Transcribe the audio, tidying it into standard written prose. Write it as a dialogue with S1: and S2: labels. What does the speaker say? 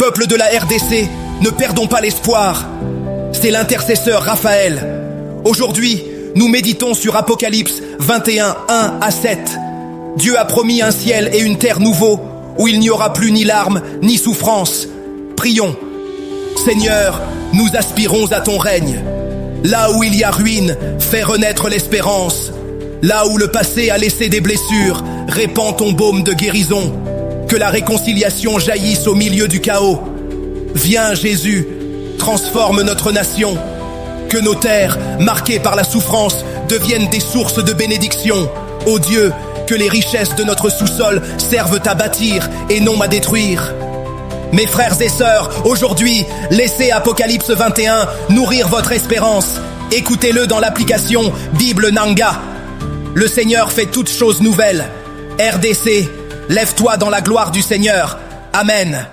S1: Peuple de la RDC, ne perdons pas l'espoir. C'est l'intercesseur Raphaël. Aujourd'hui, nous méditons sur Apocalypse 21, 1 à 7. Dieu a promis un ciel et une terre nouveaux, où il n'y aura plus ni larmes, ni souffrance. Prions. Seigneur, nous aspirons à ton règne. Là où il y a ruine, fais renaître l'espérance. Là où le passé a laissé des blessures, répands ton baume de guérison. Que la réconciliation jaillisse au milieu du chaos. Viens Jésus, transforme notre nation. Que nos terres, marquées par la souffrance, deviennent des sources de bénédiction. Ô Dieu, que les richesses de notre sous-sol servent à bâtir et non à détruire. Mes frères et sœurs, aujourd'hui, laissez Apocalypse 21 nourrir votre espérance. Écoutez-le dans l'application Bible Nanga. Le Seigneur fait toutes choses nouvelles. RDC, lève-toi dans la gloire du Seigneur. Amen.